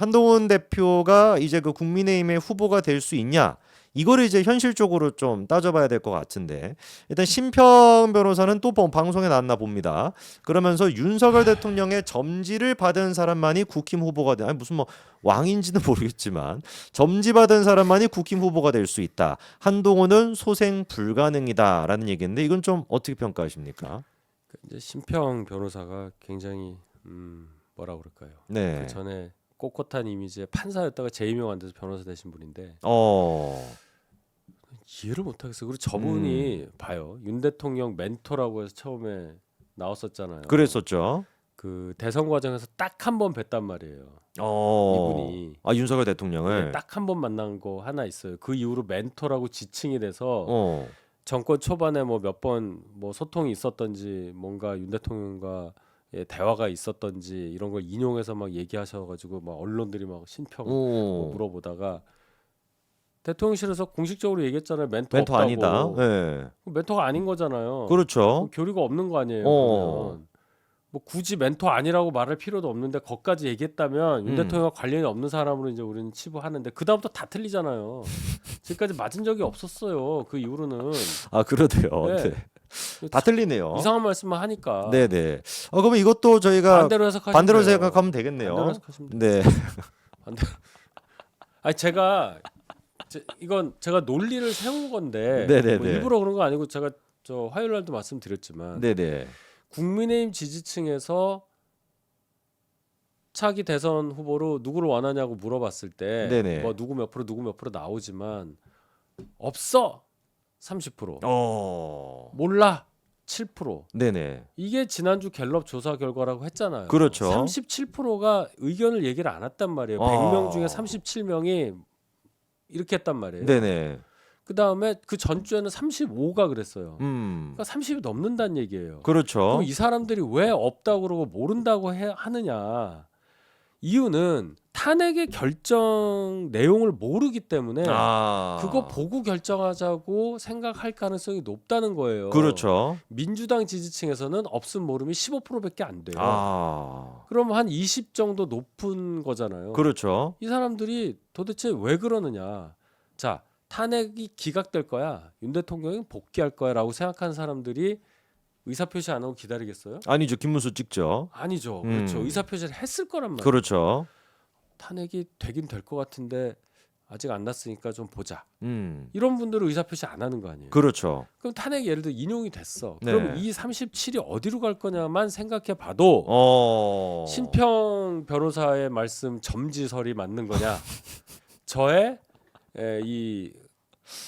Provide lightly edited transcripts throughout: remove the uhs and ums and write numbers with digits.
한동훈 대표가 이제 그 국민의힘의 후보가 될 수 있냐? 이거를 이제 현실적으로 좀 따져봐야 될 것 같은데 일단 심평 변호사는 또 방송에 나왔나 봅니다. 그러면서 윤석열 대통령의 점지를 받은 사람만이 국힘 후보가 돼. 아니 무슨 뭐 왕인지는 모르겠지만 점지받은 사람만이 국힘 후보가 될 수 있다. 한동훈은 소생 불가능이다라는 얘기인데 이건 좀 어떻게 평가하십니까? 이제 심평 변호사가 굉장히 뭐라 그럴까요? 네. 그 전에 꼿꼿한 이미지의 판사였다가 재임용 안 돼서 변호사 되신 분인데 이해를 못하겠어요. 그리고 저분이 봐요. 윤 대통령 멘토라고 해서 처음에 나왔었잖아요. 그랬었죠. 그 대선 과정에서 딱 한 번 뵀단 말이에요. 이분이 윤석열 대통령을 딱 한 번 만난 거 하나 있어요. 그 이후로 멘토라고 지칭이 돼서 어. 정권 초반에 뭐 몇 번 뭐 소통이 있었던지 뭔가 윤 대통령과 대화가 있었던지 이런 걸 인용해서 막 얘기하셔가지고 막 언론들이 막 신평 뭐 물어보다가 대통령실에서 공식적으로 얘기했잖아요. 멘토 없다고. 아니다. 네. 멘토가 아닌 거잖아요. 그렇죠. 교류가 없는 거 아니에요. 그러면 뭐 굳이 멘토 아니라고 말할 필요도 없는데 거기까지 얘기했다면 윤 대통령과 관련이 없는 사람으로 이제 우리는 치부하는데 그 다음부터 다 틀리잖아요. 지금까지 맞은 적이 없었어요. 그 이후로는. 아 그러대요. 네. 네. 다 틀리네요. 이상한 말씀만 하니까. 네네. 그러면 이것도 저희가 반대로 생각하면 되겠네요. 반대로 해석하시면 네. 반대로. 아니 이건 제가 논리를 세운 건데 뭐 일부러 그런 거 아니고 제가 저 화요일 날도 말씀드렸지만 네네. 국민의힘 지지층에서 차기 대선 후보로 누구를 원하냐고 물어봤을 때 네네. 뭐 누구 몇 프로 나오지만 없어 30% 몰라 7% 네네. 이게 지난주 갤럽 조사 결과라고 했잖아요. 그렇죠. 37%가 의견을 얘기를 안 했단 말이에요. 100명 중에 37명이 이렇게 했단 말이에요. 네네. 그 다음에 그 전주에는 35가 그랬어요. 그러니까 30이 넘는다는 얘기예요. 그렇죠. 그럼 이 사람들이 왜 없다고 그러고 모른다고 하느냐? 이유는 탄핵의 결정 내용을 모르기 때문에 그거 보고 결정하자고 생각할 가능성이 높다는 거예요. 그렇죠. 민주당 지지층에서는 없음 모름이 15%밖에 안 돼요. 그럼 한 20 정도 높은 거잖아요. 그렇죠. 이 사람들이 도대체 왜 그러느냐? 자, 탄핵이 기각될 거야. 윤 대통령이 복귀할 거야라고 생각하는 사람들이 의사표시 안 하고 기다리겠어요? 아니죠. 김문수 찍죠. 아니죠. 그렇죠. 의사표시를 했을 거란 말이에요. 그렇죠. 탄핵이 되긴 될 것 같은데 아직 안 났으니까 좀 보자. 음. 이런 분들은 의사표시 안 하는 거 아니에요. 그렇죠. 그럼 탄핵이 예를 들어 인용이 됐어. 네. 그럼 이 37이 어디로 갈 거냐만 생각해 봐도 심평 변호사의 말씀 점지설이 맞는 거냐?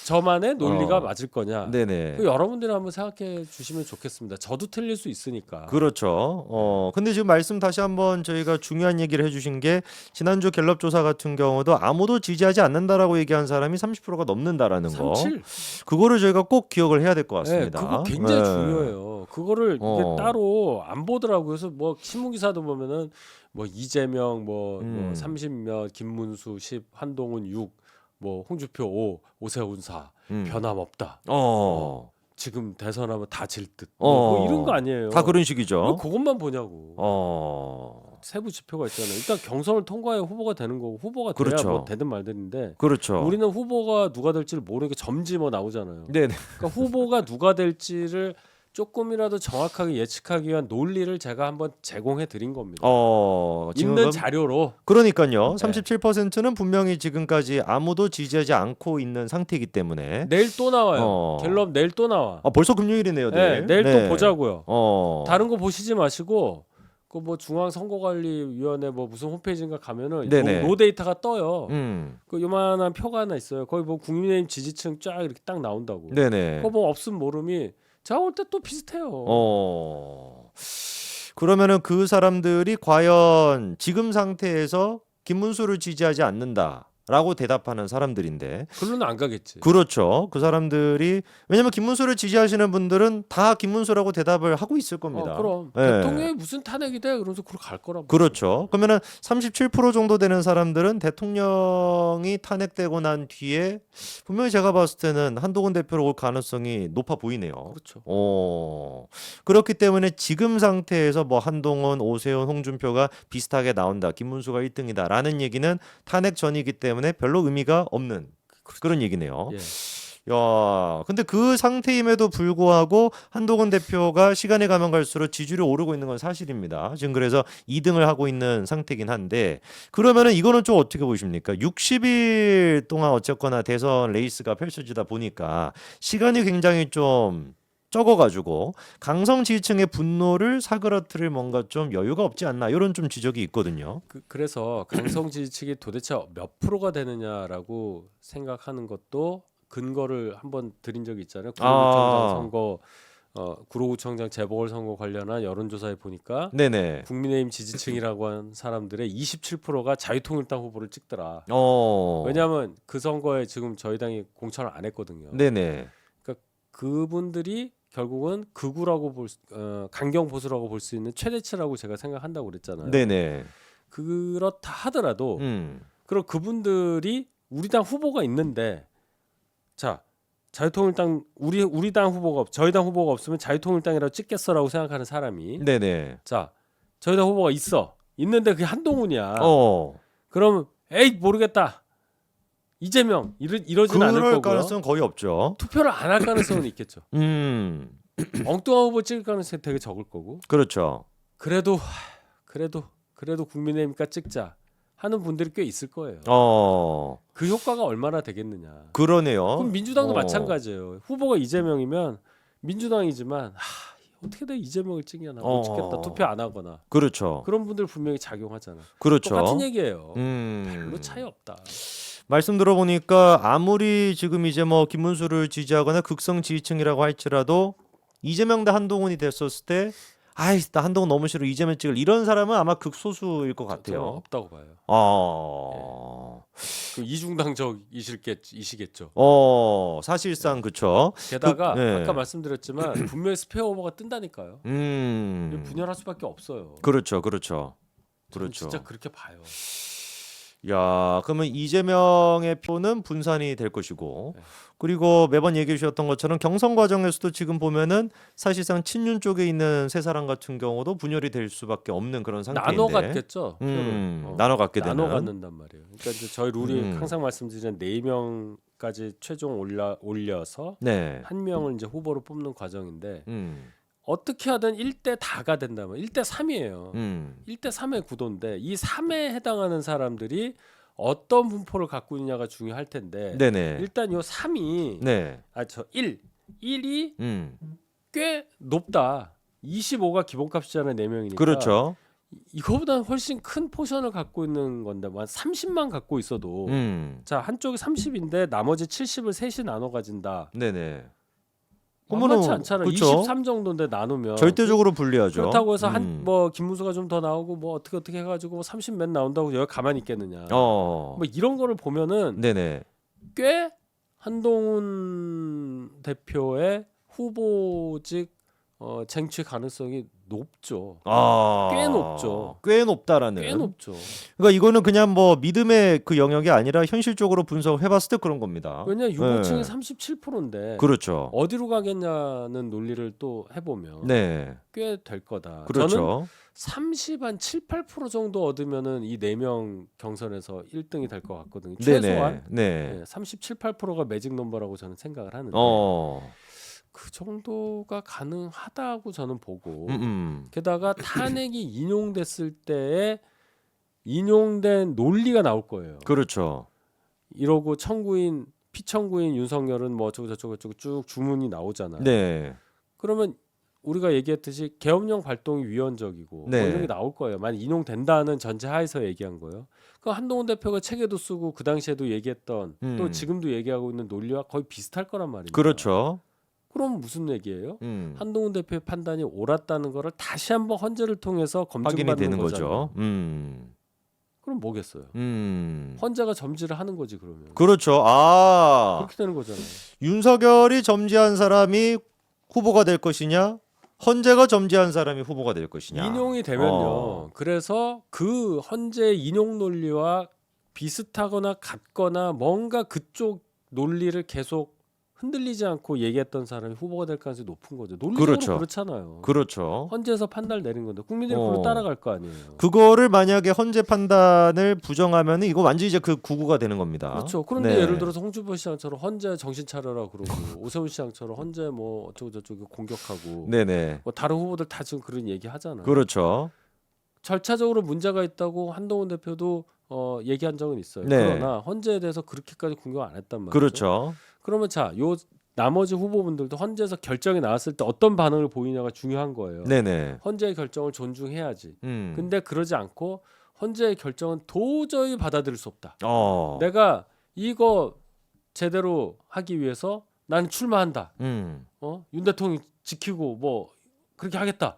저만의 논리가 맞을 거냐? 네네. 여러분들이 한번 생각해 주시면 좋겠습니다. 저도 틀릴 수 있으니까. 그렇죠. 근데 지금 말씀 다시 한번 저희가 중요한 얘기를 해주신 게 지난주 갤럽 조사 같은 경우도 아무도 지지하지 않는다라고 얘기한 사람이 30%가 넘는다라는 37. 거. 그거를 저희가 꼭 기억을 해야 될 것 같습니다. 네, 그거 굉장히 중요해요. 그거를 이게 따로 안 보더라고요. 그래서 뭐 신문 기사도 보면은 뭐 이재명 뭐 30몇, 김문수 10, 한동훈 6. 뭐 홍준표 5, 오세훈 4 변함없다. 지금 대선하면 다 질 듯. 뭐 이런 거 아니에요. 다 그런 식이죠. 그것만 보냐고. 세부 지표가 있잖아요. 일단 경선을 통과해 후보가 되는 거고 후보가 돼야 그렇죠. 뭐 되든 말든인데 그렇죠. 우리는 후보가 누가 될지를 모르니까 점지 뭐 나오잖아요. 네네. 그러니까 후보가 누가 될지를 조금이라도 정확하게 예측하기 위한 논리를 제가 한번 제공해 드린 겁니다. 있는 자료로. 그러니까요. 37%는 분명히 지금까지 아무도 지지하지 않고 있는 상태이기 때문에 내일 또 나와요. 갤럽 내일 또 나와. 벌써 금요일이네요. 내일. 내일 또 보자고요. 다른 거 보시지 마시고 그 뭐 중앙선거관리위원회 뭐 무슨 홈페이지인가 가면은 로 데이터가 떠요. 그 요만한 표가 하나 있어요. 거기 뭐 국민의힘 지지층 쫙 이렇게 딱 나온다고. 네네. 그거 뭐 없음 모름이 제가 올 때 또 비슷해요. 그러면은 그 사람들이 과연 지금 상태에서 김문수를 지지하지 않는다. 라고 대답하는 사람들인데 그로는 안 가겠지. 그렇죠. 그 사람들이 왜냐면 김문수를 지지하시는 분들은 다 김문수라고 대답을 하고 있을 겁니다. 그럼 예. 대통령이 무슨 탄핵이 돼? 그러면서 그걸 갈 거란 말이야. 그렇죠. 그러면은 37% 정도 되는 사람들은 대통령이 탄핵되고 난 뒤에 분명히 제가 봤을 때는 한동훈 대표로 올 가능성이 높아 보이네요. 그렇죠. 그렇기 때문에 지금 상태에서 뭐 한동훈, 오세훈, 홍준표가 비슷하게 나온다. 김문수가 1등이다라는 얘기는 탄핵 전이기 때문에 별로 의미가 없는 그런 얘기네요. 예. 야, 근데 그 상태임에도 불구하고 한동훈 대표가 시간이 가면 갈수록 지지율이 오르고 있는 건 사실입니다. 지금 그래서 2등을 하고 있는 상태긴 한데 그러면은 이거는 좀 어떻게 보십니까? 60일 동안 어쨌거나 대선 레이스가 펼쳐지다 보니까 시간이 굉장히 좀 적어가지고 강성 지지층의 분노를 사그라뜨릴 뭔가 좀 여유가 없지 않나 이런 좀 지적이 있거든요. 그래서 강성 지지층이 도대체 몇 프로가 되느냐라고 생각하는 것도 근거를 한번 드린 적이 있잖아요. 구로구청장 선거, 구로구청장 재보궐선거 관련한 여론조사에 보니까 네네. 국민의힘 지지층이라고 한 사람들의 27%가 자유통일당 후보를 찍더라. 어. 왜냐하면 그 선거에 지금 저희 당이 공천을 안 했거든요. 네네. 그러니까 그분들이 결국은 극우라고 강경 보수라고 볼 수 있는 최대치라고 제가 생각한다고 그랬잖아요. 네네. 그렇다 하더라도 그럼 그분들이 우리 당 후보가 있는데 자 자유통일당 우리 당 후보가 저희 당 후보가 없으면 자유통일당이라고 찍겠어라고 생각하는 사람이 네네. 자 저희 당 후보가 있는데 그게 한동훈이야. 어. 그럼 에이 모르겠다. 이재명 이러진 않을 그럴 거고요. 가능성은 거의 없죠. 투표를 안 할 가능성은 있겠죠. 엉뚱한 후보 찍을 가능성이 되게 적을 거고. 그렇죠. 그래도 국민의힘과 찍자 하는 분들이 꽤 있을 거예요. 그 효과가 얼마나 되겠느냐. 그러네요. 그럼 민주당도 마찬가지예요. 후보가 이재명이면 민주당이지만 어떻게 이재명을 찍냐 나 못 찍겠다 투표 안 하거나. 그렇죠. 그런 분들 분명히 작용하잖아. 그렇죠. 똑같은 얘기예요. 별로 차이 없다. 말씀 들어보니까 아무리 지금 이제 뭐 김문수를 지지하거나 극성 지지층이라고 할지라도 이재명 대 한동훈이 됐었을 때 아이 나 한동훈 너무 싫어 이재명 찍을 이런 사람은 아마 극소수일 것 저는 같아요. 없다고 봐요. 그 이중당적이시겠죠. 사실상 그쵸. 게다가 네. 아까 말씀드렸지만 분명히 스페어 오버가 뜬다니까요. 분열할 수밖에 없어요. 그렇죠. 저는 진짜 그렇게 봐요. 야, 그러면 이재명의 표는 분산이 될 것이고, 네. 그리고 매번 얘기해 주셨던 것처럼 경선 과정에서도 지금 보면은 사실상 친윤 쪽에 있는 세 사람 같은 경우도 분열이 될 수밖에 없는 그런 상태인데. 나눠 갖겠죠. 나눠 갖게 되는. 나눠 갖는단 말이에요. 그러니까 이제 저희 룰이 항상 말씀드리는 4명까지 최종 올려서 네. 한 명을 이제 후보로 뽑는 과정인데 어떻게 하든 1대 다가 된다면 1대 3이에요. 1대 3의 구도인데 이 3에 해당하는 사람들이 어떤 분포를 갖고 있느냐가 중요할 텐데 네네. 일단 요 3이 네. 1이 꽤 높다. 25가 기본값이잖아요. 4명이니까. 그렇죠. 이거보다 훨씬 큰 포션을 갖고 있는 건데 한 30만 갖고 있어도 자 한쪽이 30인데 나머지 70을 셋이 나눠 가진다. 네네. 만만치 않잖아요. 그쵸? 23 정도인데 나누면 절대적으로 불리하죠. 그렇다고 해서 뭐 김문수가 좀 더 나오고 뭐 어떻게 해가지고 30 몇 나온다고 여기 가만히 있겠느냐. 뭐 이런 거를 보면은 네네. 꽤 한동훈 대표의 후보직 쟁취 가능성이 높죠. 꽤 높죠. 꽤 높다라는. 꽤 높죠. 그러니까 이거는 그냥 뭐 믿음의 그 영역이 아니라 현실적으로 분석해봤을 때 그런 겁니다. 왜냐 유보층이 37%인데 그렇죠. 어디로 가겠냐는 논리를 또 해보면 네. 꽤 될 거다. 그렇죠. 저는 30한 7, 8% 정도 얻으면은 이 4명 경선에서 1등이 될 것 같거든요. 최소한 네. 37, 8%가 매직 넘버라고 저는 생각을 하는데 그 정도가 가능하다고 저는 보고 게다가 탄핵이 인용됐을 때에 인용된 논리가 나올 거예요. 그렇죠. 이러고 피청구인 윤석열은 뭐 어쩌고 쭉 주문이 나오잖아요. 네. 그러면 우리가 얘기했듯이 계엄령 발동이 위헌적이고 네. 뭐 이런 게 나올 거예요. 만약 인용된다는 전제 하에서 얘기한 거예요. 그 한동훈 대표가 책에도 쓰고 그 당시에도 얘기했던 또 지금도 얘기하고 있는 논리와 거의 비슷할 거란 말입니다. 그렇죠. 그럼 무슨 얘기예요? 한동훈 대표의 판단이 옳았다는 거를 다시 한번 헌재를 통해서 확인이 검증받는 되는 거잖아요. 거죠. 그럼 뭐겠어요? 음. 헌재가 점지를 하는 거지 그러면. 그렇죠. 아. 그렇게 되는 거잖아요. 윤석열이 점지한 사람이 후보가 될 것이냐? 헌재가 점지한 사람이 후보가 될 것이냐? 인용이 되면요. 어. 그래서 그 헌재 인용 논리와 비슷하거나 같거나 뭔가 그쪽 논리를 계속 흔들리지 않고 얘기했던 사람이 후보가 될 가능성이 높은 거죠. 논리적으로 그렇죠. 그렇잖아요. 그렇죠. 헌재에서 판단을 내린 건데 국민들이 그걸로 따라갈 거 아니에요. 그거를 만약에 헌재 판단을 부정하면 이거 완전히 이제 그 구구가 되는 겁니다. 그렇죠. 그런데 네. 예를 들어서 홍준표 시장처럼 헌재 정신 차려라 그러고 오세훈 시장처럼 헌재 뭐 어쩌고 저쩌고 공격하고 네네. 뭐 다른 후보들 다 지금 그런 얘기 하잖아요. 그렇죠. 절차적으로 문제가 있다고 한동훈 대표도 얘기한 적은 있어요. 네. 그러나 헌재에 대해서 그렇게까지 공격 안 했단 말이죠. 그렇죠. 그러면 자, 요 나머지 후보분들도 헌재에서 결정이 나왔을 때 어떤 반응을 보이냐가 중요한 거예요. 네네. 헌재의 결정을 존중해야지. 음. 근데 그러지 않고 헌재의 결정은 도저히 받아들일 수 없다. 어. 내가 이거 제대로 하기 위해서 나는 출마한다. 윤 대통령 지키고 뭐 그렇게 하겠다.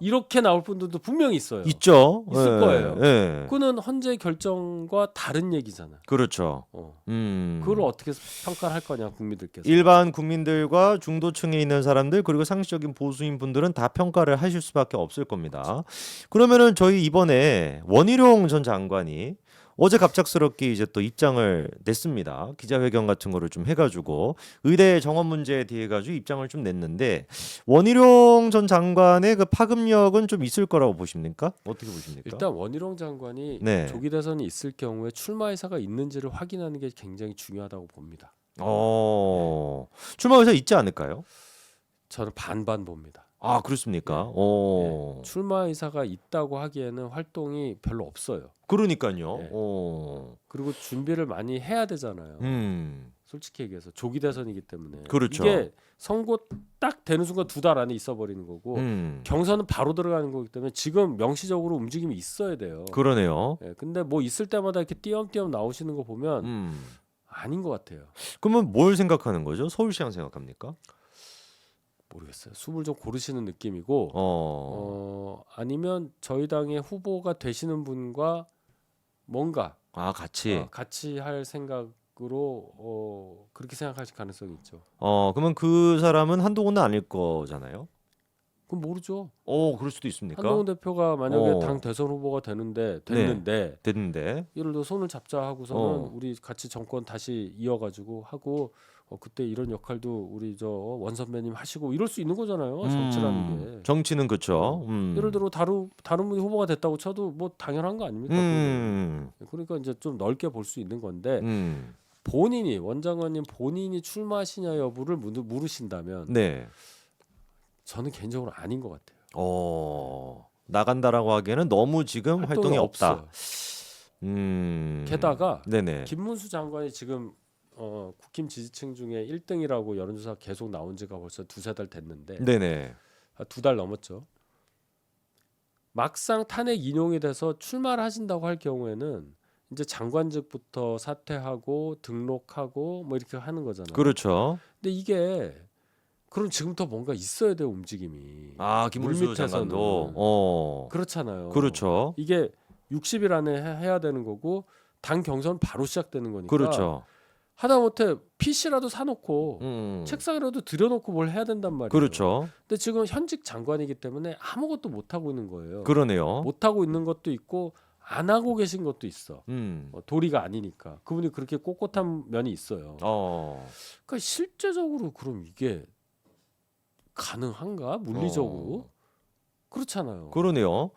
이렇게 나올 분들도 분명히 있어요. 있죠. 있을 거예요. 예. 그거는 헌재 결정과 다른 얘기잖아. 그렇죠. 그걸 어떻게 평가를 할 거냐 국민들께서. 일반 국민들과 중도층에 있는 사람들 그리고 상식적인 보수인 분들은 다 평가를 하실 수밖에 없을 겁니다. 그러면은 저희 이번에 원희룡 전 장관이 어제 갑작스럽게 이제 또 입장을 냈습니다. 기자회견 같은 거를 좀 해가지고 의대 정원 문제에 대해 가지고 입장을 좀 냈는데 원희룡 전 장관의 그 파급력은 좀 있을 거라고 보십니까? 어떻게 보십니까? 일단 원희룡 장관이 네. 조기 대선이 있을 경우에 출마 의사가 있는지를 확인하는 게 굉장히 중요하다고 봅니다. 출마 의사 있지 않을까요? 저는 반반 봅니다. 아 그렇습니까? 네. 출마 의사가 있다고 하기에는 활동이 별로 없어요. 그러니까요. 네. 그리고 준비를 많이 해야 되잖아요. 솔직히 얘기해서 조기 대선이기 때문에 그렇죠. 이게 선거 딱 되는 순간 2달 안에 있어 버리는 거고 경선은 바로 들어가는 거기 때문에 지금 명시적으로 움직임이 있어야 돼요. 그러네요. 네, 근데 뭐 있을 때마다 이렇게 띄엄띄엄 나오시는 거 보면 아닌 것 같아요. 그러면 뭘 생각하는 거죠? 서울시장 생각합니까? 모르겠어요. 숨을 좀 고르시는 느낌이고 아니면 저희 당의 후보가 되시는 분과 뭔가 같이 할 생각으로 그렇게 생각하실 가능성이 있죠. 그러면 그 사람은 한동훈은 아닐 거잖아요. 그럼 모르죠. 그럴 수도 있습니까? 한동훈 대표가 만약에 당 대선 후보가 됐는데 예를 들어 손을 잡자 하고서는 우리 같이 정권 다시 이어가지고 하고 그때 이런 역할도 우리 저 원 선배님 하시고 이럴 수 있는 거잖아요. 정치라는 게. 정치는 그렇죠. 예를 들어 다른 분이 후보가 됐다고 쳐도 뭐 당연한 거 아닙니까? 그러니까 이제 좀 넓게 볼 수 있는 건데 본인이 원 장관님 본인이 출마하시냐 여부를 물으신다면 네. 저는 개인적으로 아닌 것 같아요. 나간다라고 하기에는 너무 지금 활동이 없다. 게다가 네네. 김문수 장관이 지금 국힘 지지층 중에 1등이라고 여론조사 계속 나온 지가 벌써 2-3달 됐는데 네네. 2달 넘었죠. 막상 탄핵 인용이 돼서 출마를 하신다고 할 경우에는 이제 장관직부터 사퇴하고 등록하고 뭐 이렇게 하는 거잖아요. 그렇죠. 근데 이게 그럼 지금부터 뭔가 있어야 돼요 움직임이. 김문수 장관도 그렇잖아요. 그렇죠. 이게 60일 안에 해야 되는 거고 당 경선 바로 시작되는 거니까. 그렇죠. 하다못해 PC라도 사놓고 책상이라도 들여놓고 뭘 해야 된단 말이에요. 그렇죠. 근데 지금 현직 장관이기 때문에 아무것도 못 하고 있는 거예요. 그러네요. 못 하고 있는 것도 있고 안 하고 계신 것도 있어. 도리가 아니니까 그분이 그렇게 꼿꼿한 면이 있어요. 그러니까 실제적으로 그럼 이게 가능한가 물리적으로 그렇잖아요. 그러네요.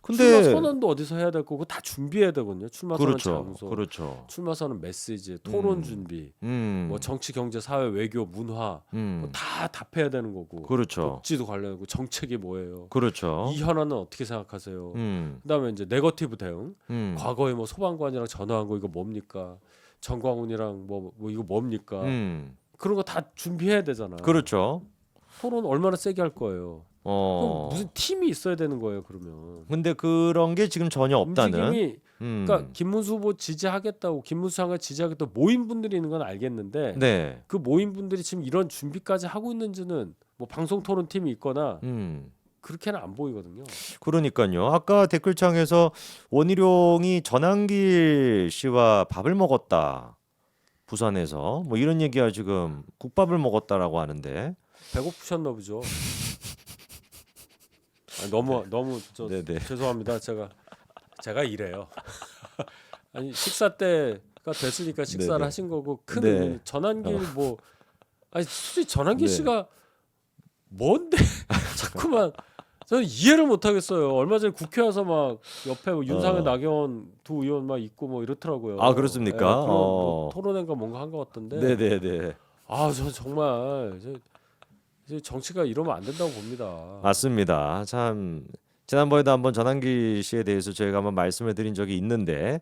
근데 출마 선언도 어디서 해야 될 거고 다 준비해야 되거든요. 출마 선언 장소, 출마 선언 메시지, 토론 준비, 뭐 정치, 경제, 사회, 외교, 문화 뭐 다 답해야 되는 거고. 복지도 관련하고 정책이 뭐예요. 그렇죠. 이 현안은 어떻게 생각하세요. 그다음에 이제 네거티브 대응. 과거에 뭐 소방관이랑 전화한 거 이거 뭡니까? 정광훈이랑 뭐 이거 뭡니까? 그런 거 다 준비해야 되잖아. 그렇죠. 토론 얼마나 세게 할 거예요. 그럼 무슨 팀이 있어야 되는 거예요, 그러면. 근데 그런 게 지금 전혀 없다는. 움직임이 그러니까 김문수 후보 지지하겠다고 김문수 장관 지지하겠다고 모인 분들이 있는 건 알겠는데 그 모인 분들이 지금 이런 준비까지 하고 있는지는 뭐 방송 토론 팀이 있거나 그렇게는 안 보이거든요. 그러니까요. 아까 댓글창에서 원희룡이 전한길 씨와 밥을 먹었다. 부산에서 뭐 이런 얘기야 지금 국밥을 먹었다라고 하는데. 배고프셨나 보죠. 아니, 너무 저 네네. 죄송합니다. 제가 이래요. 아니 식사 때가 됐으니까 식사를 네네. 하신 거고 큰 네. 의미는 전환길 뭐 아니 솔직히 전환길 네. 씨가 뭔데 자꾸만 저는 이해를 못 하겠어요. 얼마 전에 국회 와서 막 옆에 뭐 윤상현 나경원 두 의원 막 있고 뭐 이렇더라고요. 아, 그렇습니까? 예, 그런 뭐 토론회인가 뭔가 한 것 같던데. 네네네. 저 정말 이제 정치가 이러면 안 된다고 봅니다. 맞습니다. 참 지난번에도 한번 전한길 씨에 대해서 저희가 한번 말씀을 드린 적이 있는데